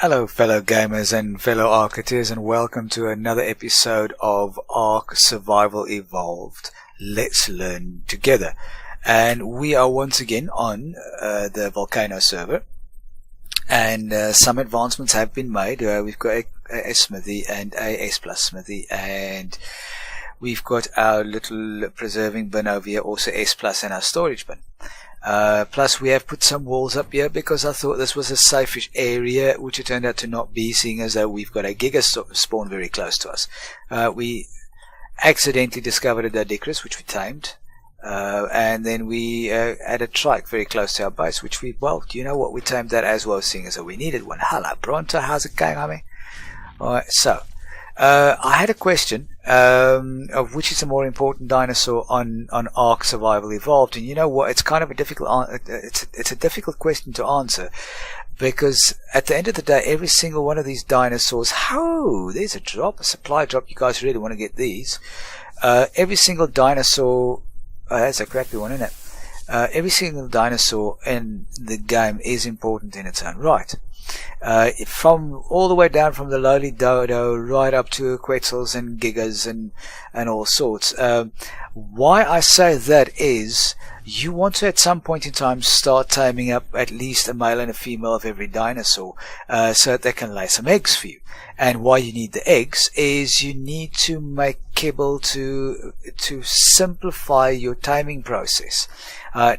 Hello fellow gamers and fellow Arketeers, and welcome to another episode of Ark Survival Evolved. Let's learn together. And we are once again on the Volcano server, and some advancements have been made. We've got a smithy and a S+ smithy, and we've got our little preserving bin over here, also S+, and our storage bin. Plus we have put some walls up here because I thought this was a safe-ish area, which it turned out to not be, seeing as though we've got a giga spawn very close to us. We accidentally discovered a Dodicrus, which we tamed, and then we had a trike very close to our base, which we, well, do you know what, we tamed that as well, seeing as though we needed one. Hello Bronto, how's it going, homie? Alright, so I had a question of which is the more important dinosaur on Ark Survival Evolved, and you know what? It's kind of a difficult. It's a difficult question to answer, because at the end of the day, every single one of these dinosaurs. Oh, there's a drop, a supply drop. You guys really want to get these? Every single dinosaur. That's a crappy one, isn't it? Every single dinosaur in the game is important in its own right. From all the way down from the lowly dodo right up to quetzals and gigas and all sorts. Why I say that is you want to at some point in time start taming up at least a male and a female of every dinosaur, so that they can lay some eggs for you. And why you need the eggs is you need to make kibble to simplify your taming process.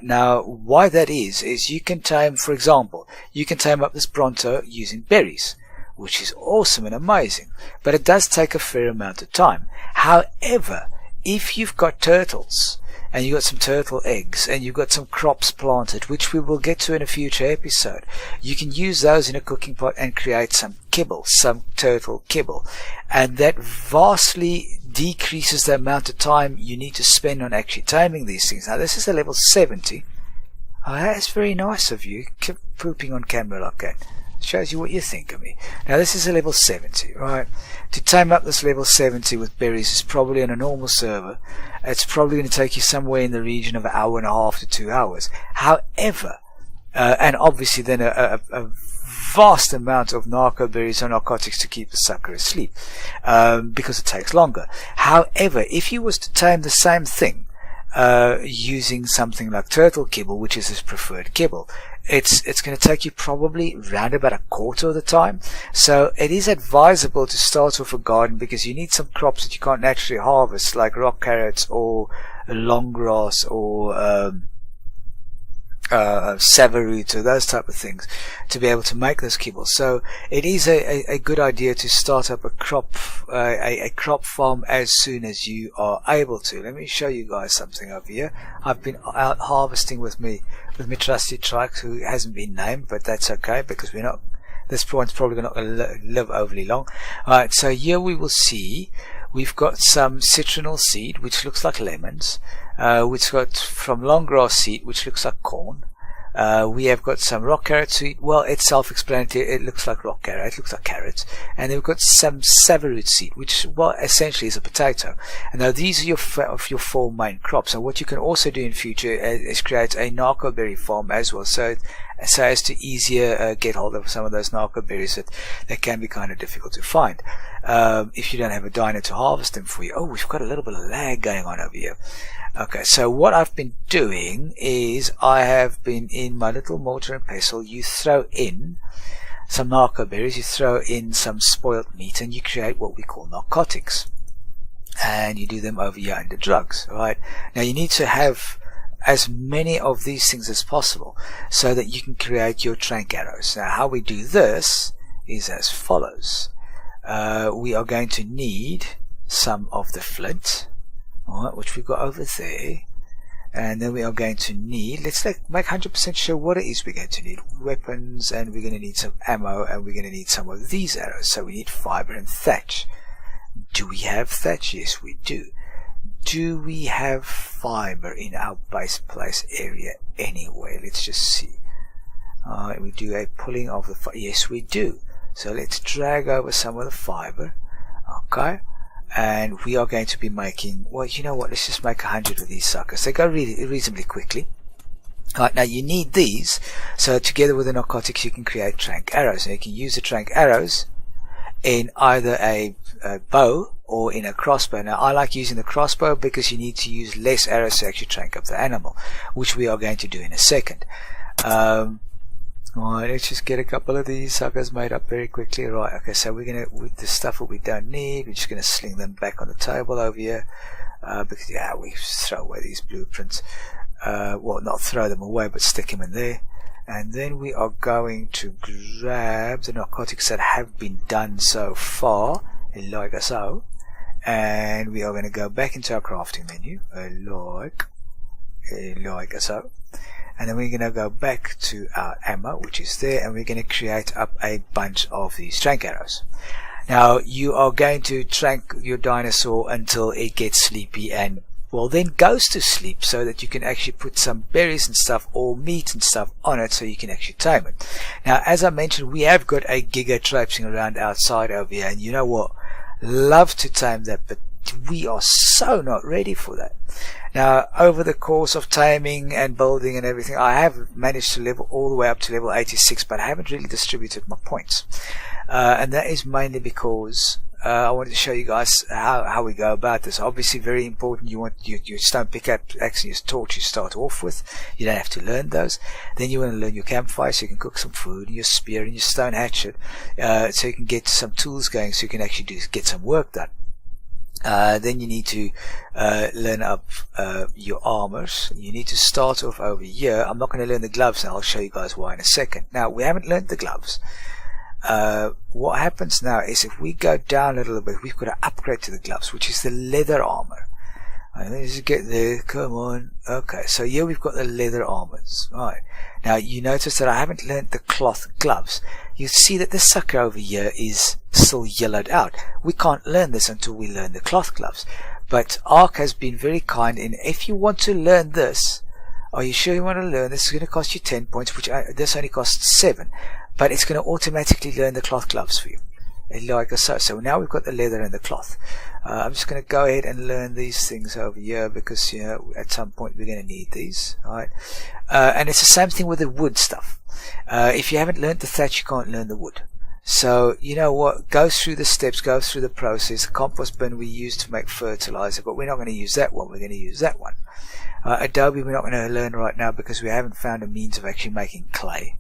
Now, why that is you can tame, for example, you can tame up this Bronto using berries, which is awesome and amazing, but it does take a fair amount of time. However, if you've got turtles, and you've got some turtle eggs, and you've got some crops planted, which we will get to in a future episode, you can use those in a cooking pot and create some kibble, some turtle kibble, and that vastly decreases the amount of time you need to spend on actually taming these things. Now this is a level 70. Oh, that's very nice of you. Keep pooping on camera like that. Shows you what you think of me. Now this is a level 70, right? To tame up this level 70 with berries is probably on a normal server. It's probably going to take you somewhere in the region of an hour and a half to 2 hours. However, and obviously then a vast amount of narco berries or narcotics to keep the sucker asleep, because it takes longer. However, if you was to tame the same thing using something like turtle kibble, which is his preferred kibble, it's going to take you probably round about a quarter of the time. So it is advisable to start off a garden, because you need some crops that you can't naturally harvest, like rock carrots or long grass or savaroot or those type of things, to be able to make those kibbles. So it is a good idea to start up a crop farm as soon as you are able to. Let me show you guys something over here. I've been out harvesting with me trusty trike, who hasn't been named, but that's okay, because we're not, this point's probably not going to live overly long. Alright, so here we will see we've got some citronal seed, which looks like lemons. We've got from long grass seed, which looks like corn. We have got some rock carrot seed. Well, it's self-explanatory. It looks like rock carrot. It looks like carrots. And then we've got some savaroot seed, which, well, essentially is a potato. And now these are your four main crops. And what you can also do in future is create a narco berry farm as well, so as to easier get hold of some of those narco berries that can be kind of difficult to find if you don't have a dino to harvest them for you. Oh, we've got a little bit of lag going on over here. Okay, so what I've been doing is I have been in my little mortar and pestle. You throw in some narco berries, you throw in some spoiled meat, and you create what we call narcotics. And you do them over here under drugs, right? Now you need to have as many of these things as possible so that you can create your trank arrows. Now how we do this is as follows. We are going to need some of the flint, alright, which we've got over there, and then we are going to need, let's make 100% sure what it is we're going to need. Weapons, and we're going to need some ammo, and we're going to need some of these arrows. So we need fiber and thatch. Do we have thatch? Yes, we do. Do we have fiber in our base place area anyway? Let's just see. Alright, we do a pulling of the fiber. Yes, we do. So let's drag over some of the fiber. Okay. And we are going to be making, well, you know what, let's just make 100 of these suckers. They go really reasonably quickly. Right, now you need these, so together with the narcotics you can create trank arrows. Now you can use the trank arrows in either a bow or in a crossbow. Now I like using the crossbow because you need to use less arrows to actually trank up the animal, which we are going to do in a second. Alright, let's just get a couple of these suckers made up very quickly. Right, okay, so we're gonna, with the stuff that we don't need, we're just gonna sling them back on the table over here, because yeah, we throw away these blueprints. Well, not throw them away, but stick them in there. And then we are going to grab the narcotics that have been done so far, like so, and we are going to go back into our crafting menu, like so, and then we're going to go back to our ammo, which is there, and we're going to create up a bunch of these trank arrows. Now you are going to trank your dinosaur until it gets sleepy and, well, then goes to sleep, so that you can actually put some berries and stuff or meat and stuff on it so you can actually tame it. Now, as I mentioned, we have got a giga traipsing around outside over here, and you know what? Love to tame that, but we are so not ready for that. Now, over the course of taming and building and everything, I have managed to level all the way up to level 86, but I haven't really distributed my points. And that is mainly because I wanted to show you guys how we go about this. Obviously very important, you want your stone pickaxe and your torch you start off with. You don't have to learn those. Then you want to learn your campfire so you can cook some food, and your spear and your stone hatchet, so you can get some tools going so you can actually get some work done. Then you need to learn up your armors. You need to start off over here. I'm not going to learn the gloves now, I'll show you guys why in a second. Now, we haven't learned the gloves. What happens now is if we go down a little bit, we've got to upgrade to the gloves, which is the leather armor. Let me just get there, come on. Okay, so here we've got the leather armors. Right, now you notice that I haven't learned the cloth gloves. You see that this sucker over here is still yellowed out. We can't learn this until we learn the cloth gloves. But Ark has been very kind, and if you want to learn this, are you sure you want to learn this? Is going to cost you 10 points, which this only costs 7. But it's going to automatically learn the cloth gloves for you, like so. So now we've got the leather and the cloth. I'm just going to go ahead and learn these things over here because, you know, at some point we're going to need these. Alright, and it's the same thing with the wood stuff. If you haven't learned the thatch, you can't learn the wood. So you know what? Go through the steps, go through the process. The compost bin we use to make fertilizer, but we're not going to use that one. We're going to use that one. Adobe we're not going to learn right now because we haven't found a means of actually making clay.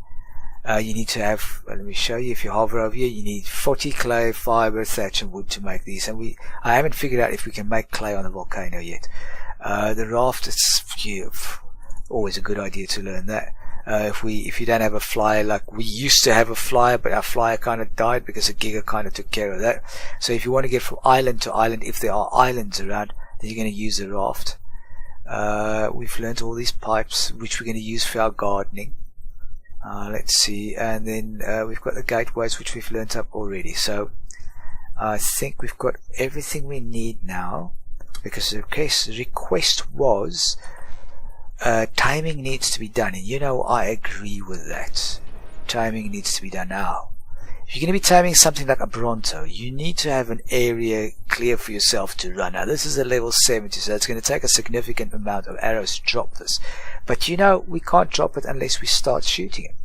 You need to have, let me show you, if you hover over here, you need 40 clay, fiber, thatch and wood to make these, and I haven't figured out if we can make clay on the volcano yet. The raft, it's always a good idea to learn that. If you don't have a flyer, like we used to have a flyer, but our flyer kind of died because the Giga kind of took care of that. So if you want to get from island to island, if there are islands around, then you're going to use the raft. We've learned all these pipes, which we're going to use for our gardening. Let's see, and then we've got the gateways, which we've learnt up already. So I think we've got everything we need now, because the request was taming needs to be done, and you know I agree with that. Taming needs to be done now. If you're going to be taming something like a Bronto, you need to have an area clear for yourself to run. Now this is a level 70, so it's going to take a significant amount of arrows to drop this. But you know, we can't drop it unless we start shooting it.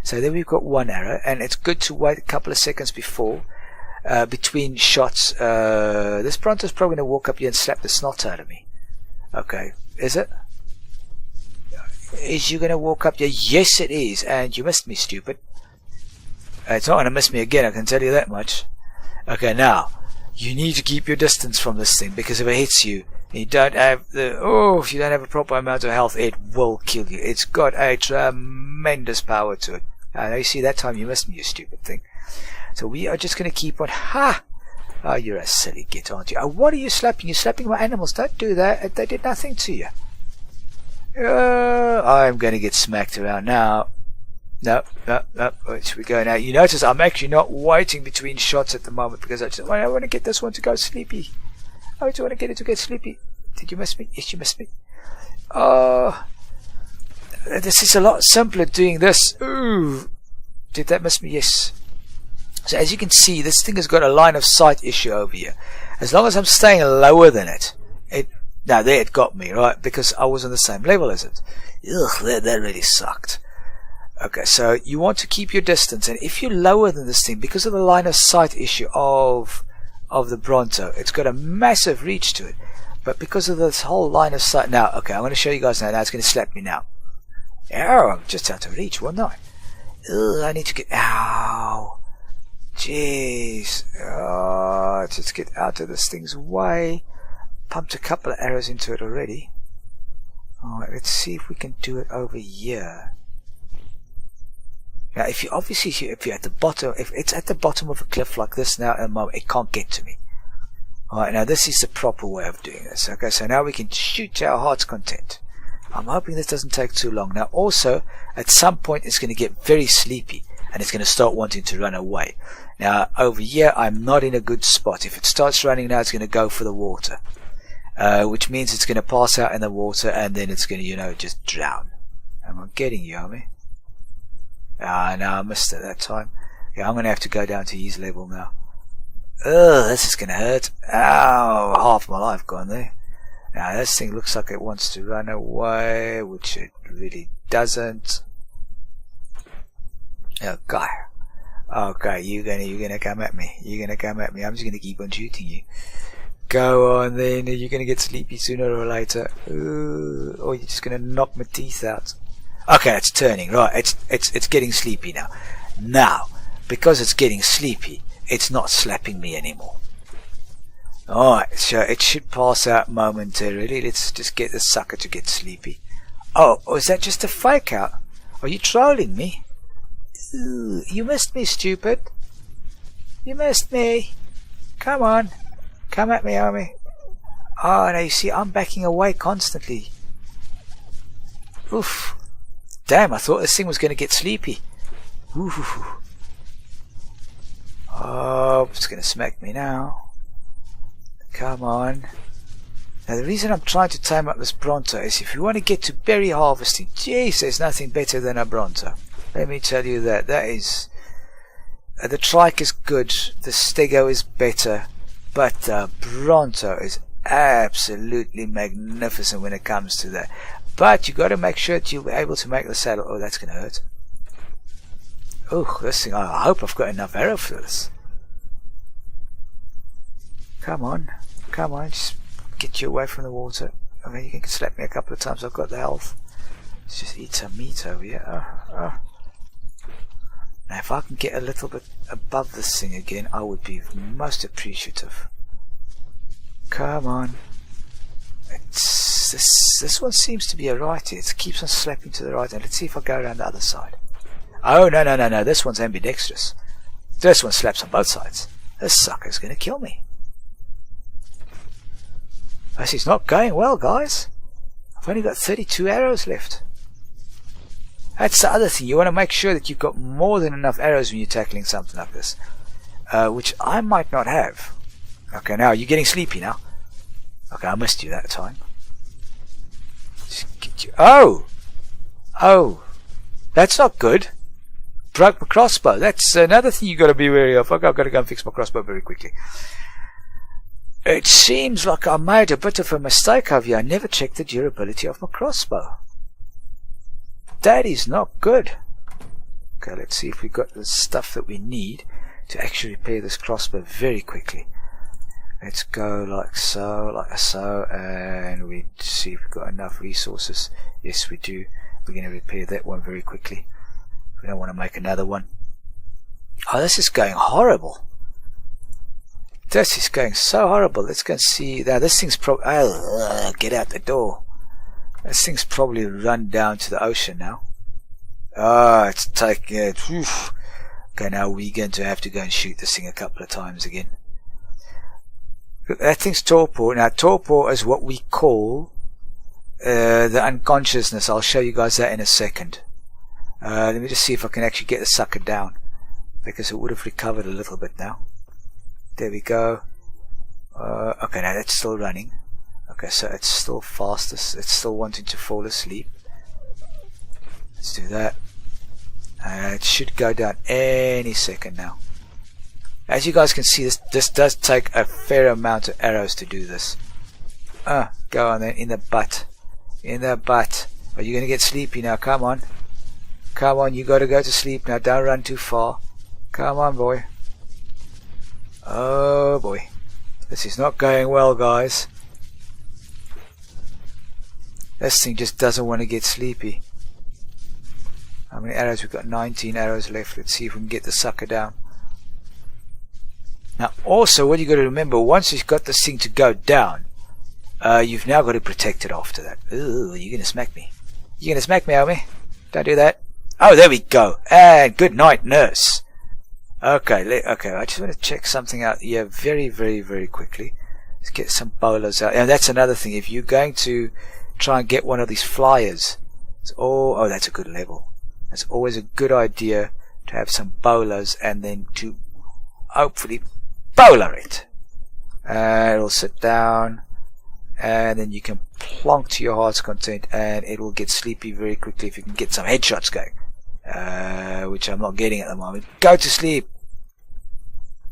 So then we've got one arrow, and it's good to wait a couple of seconds before, between shots. This Bronto's probably going to walk up here and slap the snot out of me. Okay, is it? Is you going to walk up here? Yes it is, and you missed me, stupid. It's not going to miss me again, I can tell you that much. Okay, now, you need to keep your distance from this thing, because if it hits you, and you don't have if you don't have a proper amount of health, it will kill you. It's got a tremendous power to it. Now you see, that time you missed me, you stupid thing. So we are just going to keep on. Ha! Oh, you're a silly git, aren't you? Oh, what are you slapping? You're slapping my animals. Don't do that. They did nothing to you. I'm going to get smacked around now. No. Where should we go now? You notice I'm actually not waiting between shots at the moment, because I want to get this one to go sleepy. I just want to get it to get sleepy. Did you miss me? Yes, you missed me. Oh, this is a lot simpler doing this. Ooh, did that miss me? Yes. So as you can see, this thing has got a line of sight issue over here. As long as I'm staying lower than it, Now there it got me, right? Because I was on the same level as it. Ugh, that really sucked. Okay, so you want to keep your distance, and if you're lower than this thing, because of the line of sight issue of the Bronto, it's got a massive reach to it. But because of this whole line of sight, now, okay, I'm going to show you guys now. Now it's going to slap me now. Oh, I'm just out of reach, wasn't I? Ugh, I need to get, ow. Jeez. Oh, just get out of this thing's way. Pumped a couple of arrows into it already. Alright, let's see if we can do it over here. Now, if you're at the bottom, if it's at the bottom of a cliff like this now at the moment, it can't get to me. Alright, now this is the proper way of doing this. Okay, so now we can shoot to our heart's content. I'm hoping this doesn't take too long. Now, also, at some point, it's going to get very sleepy, and it's going to start wanting to run away. Now, over here, I'm not in a good spot. If it starts running now, it's going to go for the water. Which means it's going to pass out in the water, and then it's going to, just drown. Am I getting you, homie? Ah, no, I missed it that time. Yeah, I'm going to have to go down to his level now. Ugh, this is going to hurt. Ow, half my life gone there. Now, this thing looks like it wants to run away, which it really doesn't. Oh, God. Okay, you're gonna come at me. You're gonna come at me. I'm just going to keep on shooting you. Go on then, you're going to get sleepy sooner or later. Ooh, or you're just going to knock my teeth out. Okay, it's turning, right, it's getting sleepy now. Now, because it's getting sleepy, it's not slapping me anymore. Alright, so it should pass out momentarily. Let's just get the sucker to get sleepy. Oh, is that just a fake out? Are you trolling me? Ooh, you missed me, stupid. You missed me. Come on. Come at me, homie. Oh, now you see, I'm backing away constantly. Oof. Damn, I thought this thing was going to get sleepy. Oof. Oh, it's going to smack me now. Come on. Now, the reason I'm trying to tame up this Bronto is if you want to get to berry harvesting, jeez, there's nothing better than a Bronto. Let me tell you that. That is... the trike is good, the stego is better, but the Bronto is absolutely magnificent when it comes to that. But you got to make sure that you'll be able to make the saddle. Oh, that's going to hurt. Oh, this thing, I hope I've got enough arrow for this. Come on, just get you away from the water. I mean, you can slap me a couple of times, I've got the health. Let's just eat some meat over here. Now, if I can get a little bit above this thing again, I would be most appreciative. Come on. This one seems to be a righty. It keeps on slapping to the right. And let's see if I go around the other side. Oh, no. This one's ambidextrous. This one slaps on both sides. This sucker's going to kill me. This is not going well, guys. I've only got 32 arrows left. That's the other thing. You want to make sure that you've got more than enough arrows when you're tackling something like this. Which I might not have. Okay, now you're getting sleepy now. Okay, I missed you that time. Just get you. Oh! That's not good. Broke my crossbow. That's another thing you got to be wary of. Okay, I've got to go and fix my crossbow very quickly. It seems like I made a bit of a mistake over here. I never checked the durability of my crossbow. That is not good. Okay, let's see if we've got the stuff that we need to actually repair this crossbow very quickly. Let's go like so, and we see if we've got enough resources. Yes, we do. We're going to repair that one very quickly. We don't want to make another one. Oh, this is going horrible. This is going so horrible. Let's go and see. Now, this thing's probably... get out the door. This thing's probably run down to the ocean now. Oh, it's taking it. Oof. Okay, now we're going to have to go and shoot this thing a couple of times again. That thing's torpor. Now, torpor is what we call the unconsciousness. I'll show you guys that in a second. Let me just see if I can actually get the sucker down, because it would have recovered a little bit now. There we go. Okay, now that's still running. Okay, so it's still fast. It's still wanting to fall asleep. Let's do that. It should go down any second now. As you guys can see, this does take a fair amount of arrows to do this. Go on then, in the butt. In the butt. Are you going to get sleepy now? Come on. Come on, you got to go to sleep now. Don't run too far. Come on, boy. Oh, boy. This is not going well, guys. This thing just doesn't want to get sleepy. How many arrows? We've got 19 arrows left. Let's see if we can get the sucker down. Now, also, what you got to remember, once you've got this thing to go down, you've now got to protect it after that. Ooh, you're going to smack me. You're going to smack me, homie. Don't do that. Oh, there we go. And good night, nurse. Okay, I just want to check something out here very, very, very quickly. Let's get some bowlers out. And that's another thing. If you're going to try and get one of these flyers, oh, that's a good level. It's always a good idea to have some bowlers and then to hopefully bowler it. It'll sit down and then you can plonk to your heart's content and it will get sleepy very quickly if you can get some headshots going. Which I'm not getting at the moment. Go to sleep.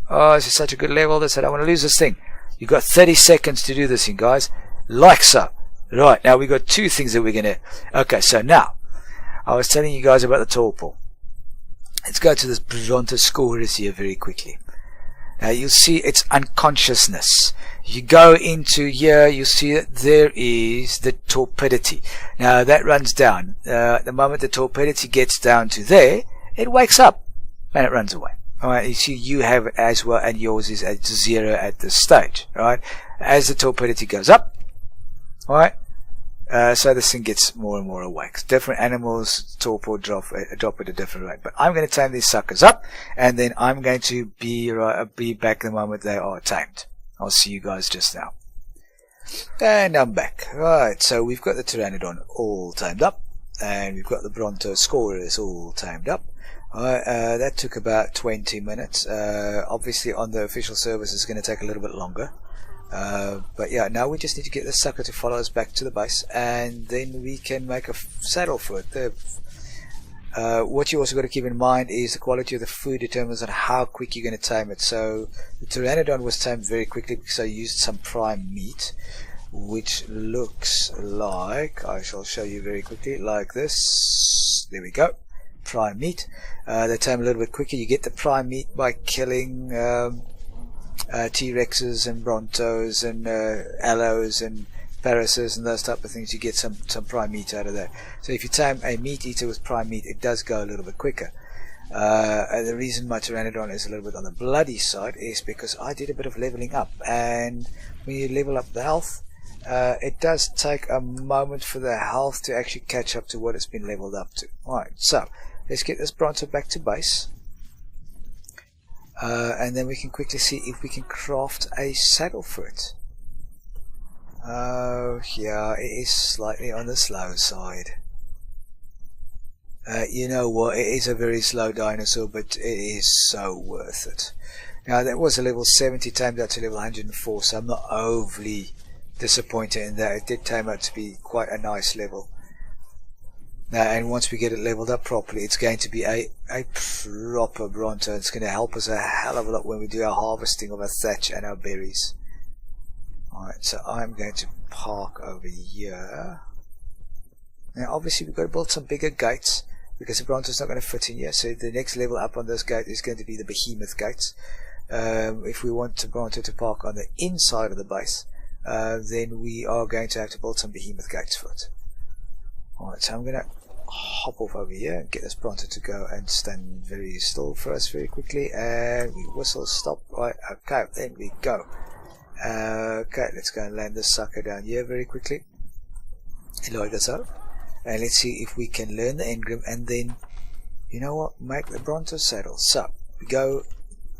Oh, this is such a good level. I don't want to lose this thing. You've got 30 seconds to do this thing, guys. Like so. Right, now we've got two things that we're going to... Okay, so now, I was telling you guys about the torpor. Let's go to this Bronto scorers here very quickly. Now you'll see its unconsciousness. You go into here, you'll see that there is the torpidity. Now that runs down. The moment the torpidity gets down to there, it wakes up and it runs away. Alright, you see you have it as well, and yours is at 0 at this stage. Alright, as the torpidity goes up, alright, so this thing gets more and more awake. Different animals torpor drop at a different rate. But I'm going to tame these suckers up, and then I'm going to be back the moment they are tamed. I'll see you guys just now. And I'm back. Right, so we've got the Pteranodon all tamed up, and we've got the Bronto scorers all tamed up. That took about 20 minutes. Obviously on the official service it's going to take a little bit longer. But yeah, now we just need to get the sucker to follow us back to the base, and then we can make a saddle for it. What you also got to keep in mind is the quality of the food determines on how quick you're going to tame it. So the Pteranodon was tamed very quickly because I used some prime meat, which looks like, I shall show you very quickly, like this. There we go. Prime meat. They tame a little bit quicker. You get the prime meat by killing T-Rexes and Brontos and Allos and Parases and those type of things. You get some prime meat out of that. So if you tame a meat eater with prime meat, it does go a little bit quicker. And the reason my Pteranodon is a little bit on the bloody side is because I did a bit of leveling up, and when you level up the health, it does take a moment for the health to actually catch up to what it's been leveled up to. Alright, so let's get this Bronto back to base. And then we can quickly see if we can craft a saddle for it. Oh, yeah, it is slightly on the slow side. You know what, it is a very slow dinosaur, but it is so worth it. Now, that was a level 70 tamed out to level 104, so I'm not overly disappointed in that. It did tame out to be quite a nice level. Now, and once we get it leveled up properly, it's going to be a proper Bronto. It's going to help us a hell of a lot when we do our harvesting of our thatch and our berries. Alright, so I'm going to park over here. Now, obviously, we've got to build some bigger gates because the Bronto's not going to fit in here. So the next level up on this gate is going to be the behemoth gates. If we want the Bronto to park on the inside of the base, then we are going to have to build some behemoth gates for it. Alright, so I'm going to hop off over here and get this Bronto to go and stand very still for us very quickly, and we whistle stop. Right, okay, there we go. Okay, let's go and land this sucker down here very quickly. Load this up, and let's see if we can learn the engram, and then, you know what, make the Bronto saddle. So we go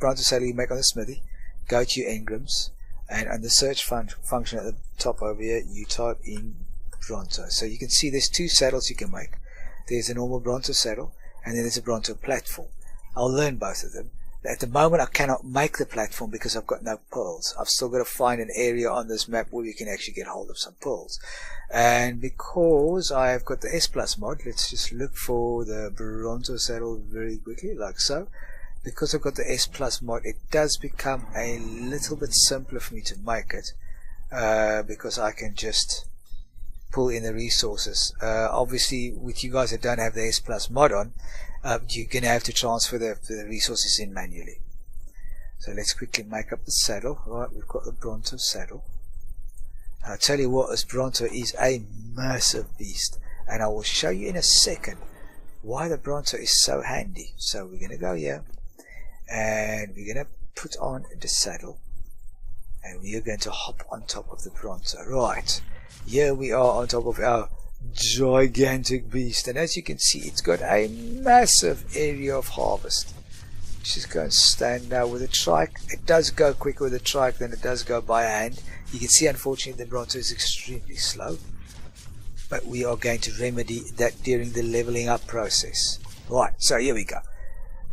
Bronto saddle, you make on the smithy, go to your engrams, and on the search function at the top over here, you type in Bronto. So you can see there's two saddles you can make. There's a normal Bronto saddle, and then there's a Bronto platform. I'll learn both of them. At the moment I cannot make the platform because I've got no pearls. I've still got to find an area on this map where you can actually get hold of some pearls. And because I have got the S Plus mod, let's just look for the Bronto saddle very quickly, like so. Because I've got the S Plus mod, it does become a little bit simpler for me to make it. because I can just pull in the resources. Obviously with you guys that don't have the S Plus mod on, you're going to have to transfer the resources in manually. So let's quickly make up the saddle. Right, we've got the Bronto saddle. I'll tell you what, this Bronto is a massive beast, and I will show you in a second why the Bronto is so handy. So we're going to go here and we're going to put on the saddle and we are going to hop on top of the Bronto. Right, here we are on top of our gigantic beast, and as you can see it's got a massive area of harvest. Just go and stand now with a trike. It does go quicker with a trike than it does go by hand. You can see unfortunately the Bronto is extremely slow, but we are going to remedy that during the leveling up process. Right, so here we go.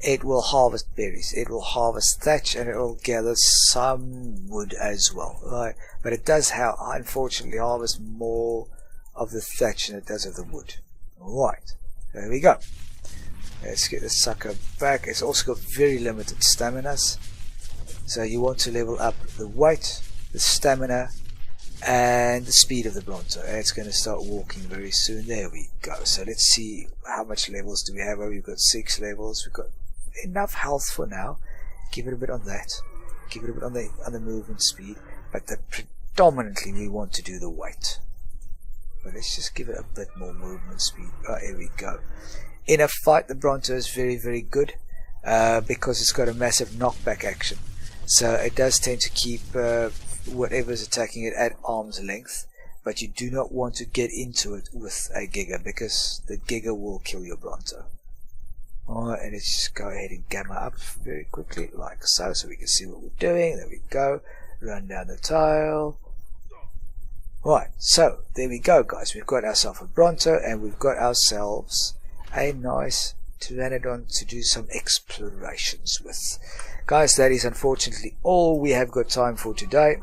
It will harvest berries, it will harvest thatch, and it will gather some wood as well. Right, but it does unfortunately harvest more of the thatch than it does of the wood. Right, there we go. Let's get the sucker back. It's also got very limited staminas, so you want to level up the weight, the stamina, and the speed of the Bronto. And it's going to start walking very soon. There we go. So let's see how much levels do we have. We've got 6 levels. We've got enough health for now. Give it a bit on that. Give it a bit on the movement speed, but predominantly we want to do the weight. But let's just give it a bit more movement speed. Right, here we go. In a fight, the Bronto is very, very good because it's got a massive knockback action. So it does tend to keep whatever's attacking it at arm's length, but you do not want to get into it with a Giga because the Giga will kill your Bronto. Alright, and let's just go ahead and gamma up very quickly like so we can see what we're doing. There we go. Run down the tile. Right, so there we go guys. We've got ourselves a Bronto and we've got ourselves a nice Pteranodon to do some explorations with. Guys, that is unfortunately all we have got time for today.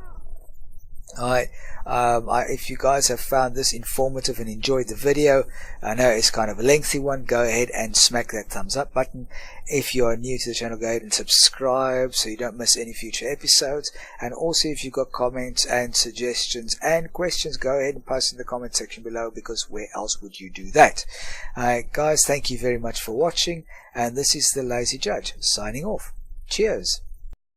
If you guys have found this informative and enjoyed the video, I know it's kind of a lengthy one, go ahead and smack that thumbs up button. If you are new to the channel, go ahead and subscribe so you don't miss any future episodes. And also if you've got comments and suggestions and questions, go ahead and post in the comment section below, because where else would you do that? Guys, thank you very much for watching, and this is the Lazy Judge signing off. Cheers.